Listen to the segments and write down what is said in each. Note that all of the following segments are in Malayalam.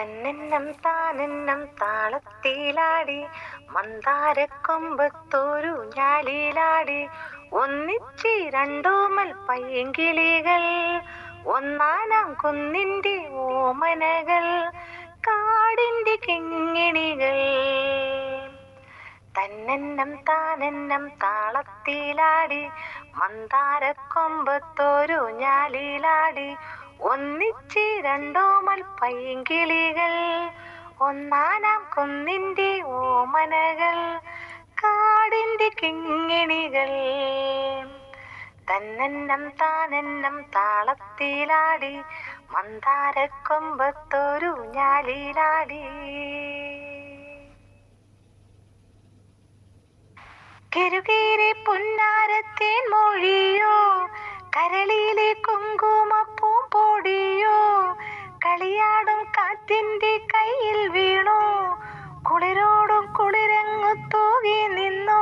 തന്നെന്നം താനെന്നം താളത്തിലാടി മന്ദാരക്കൊമ്പത്തോരു ഞാലിലാടി ഒന്നിച്ച് രണ്ടോമൽ പൈങ്കിളികൾ ഒന്നാനാം കുന്നിൻ്റെ ഓമനകൾ കാടിൻ്റെ കിങ്ങിണികൾ. തന്നെന്നം താനെന്നം താളത്തിലാടി മന്ദാരക്കൊമ്പത്തോരു ഞാലിലാടി ഒന്നിച്ച് രണ്ടോമൽ പൈങ്കിളികൾ ഒന്നാനാം കുന്നിൻ്റെ ഓമനകൾ കാടിൻ്റെ കിങ്ങിണികൾ. തന്നെന്നം താനെന്നം താളത്തിലാടി മന്ദാരക്കൊമ്പത്തോരു ഞാലിലാടി. കെരുകേരെ പുന്നാരത്തേൻ മൊഴിയോ കരളിലെ കുങ്കുമപ്പൂമ്പൊടിയോ കളിയാടും കാറ്റിൻ്റെ കയ്യിൽ വീണു കുളിരോടും കുളിരങ്ങു തൂകി നിന്നു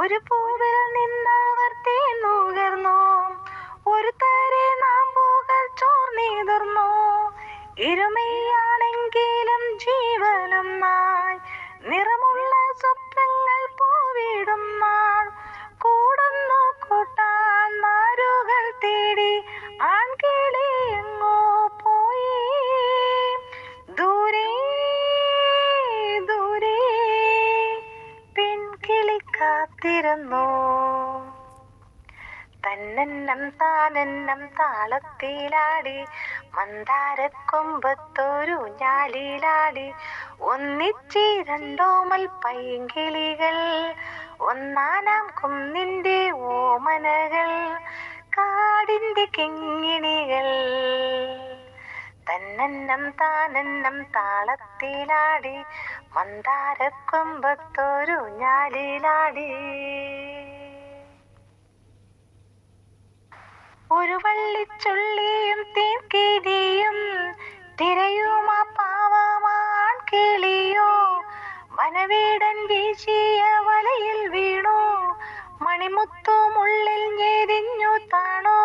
ഒരു പൂവിൽ നിന്നവർ തേൻ നുകർന്നു ഒരു തരെ നാമ്പുകൾ ചോർന്നിതിർന്നു ഇരുമയാണെങ്കിലും ജീവനൊന്നായി നിറമുള്ള സ്വപ്നങ്ങൾ പൂവിടും നാൾ കൂടുന്നു കൂട്ടാൻ മാരുകൾ തേടി ആൺകിളി എങ്ങോ പോയി ദൂരെ ദൂരെ പെൺകിളി കാത്തിരുന്നു. തന്നെന്നം താനെന്നം താളത്തിലാടി മന്ദാരക്കൊമ്പത്തോരു ഞാലിലാടി ഒന്നിച്ച് രണ്ടോമൽ പൈങ്കിളികൾ ഒന്നാനാം കുന്നിൻ്റെ ഓമനകൾ കാടിൻ്റെ കിങ്ങിണികൾ. തന്നെന്നം താനെന്നം താളത്തിലാടി മന്ദാരക്കൊമ്പത്തോരു ഞാലിലാടി. ഒരു വള്ളിച്ചുള്ളിയും തേൻകിനിയും തിരയുമാ പാവമാൻ കിളിയോ വനവേടൻ വീശിയ വലയിൽ വീണു മണിമുത്തുമുള്ളിൽ ഞെരിഞ്ഞു താണു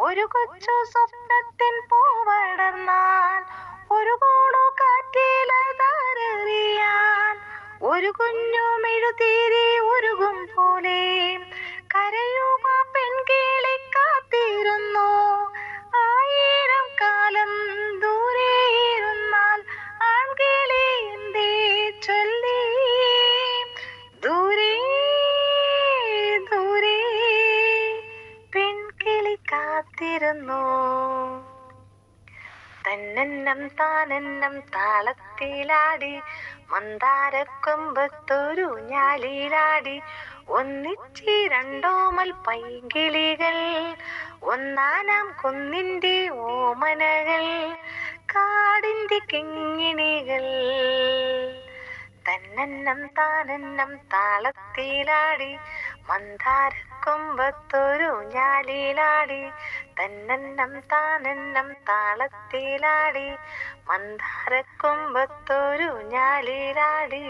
ഒരു കൊച്ചു സ്വപ്നത്തിൻ പൂവടർന്നാൽ ഒരു കോണു കാറ്റിലതാരെറിയാൻ ഒരു കുഞ്ഞു മെഴുതിരി ഉരുകും പോലെ കരയുക പെൺകിളി കാത്തിരുന്നു ആയിരം കാലം ദൂരെയിരുന്നാൽ ആൺകിളി എന്തേ ചൊല്ലി ദൂരെ ദൂരെ പെൺകിളി കാത്തിരുന്നു. തന്നെന്നം താനെന്നം താളത്തിലാടി മന്ദാരക്കൊമ്പത്തോരു ഞാലിലാടി ഒന്നിച്ച് രണ്ടോമൽ പൈങ്കിളികൾ ഒന്നാനാം കുന്നിൻ്റെ ഓമനകൾ കാടിൻ്റെ കിങ്ങിണികൾ. തന്നെന്നം താനെന്നം താളത്തിലാടി മന്ദാരക്കൊമ്പത്തോരു ഞാലിലാടി തന്നെന്നം താനെന്നം താളത്തിലാടി മന്ദാരക്കൊമ്പത്തോരു ഞാലിലാടി.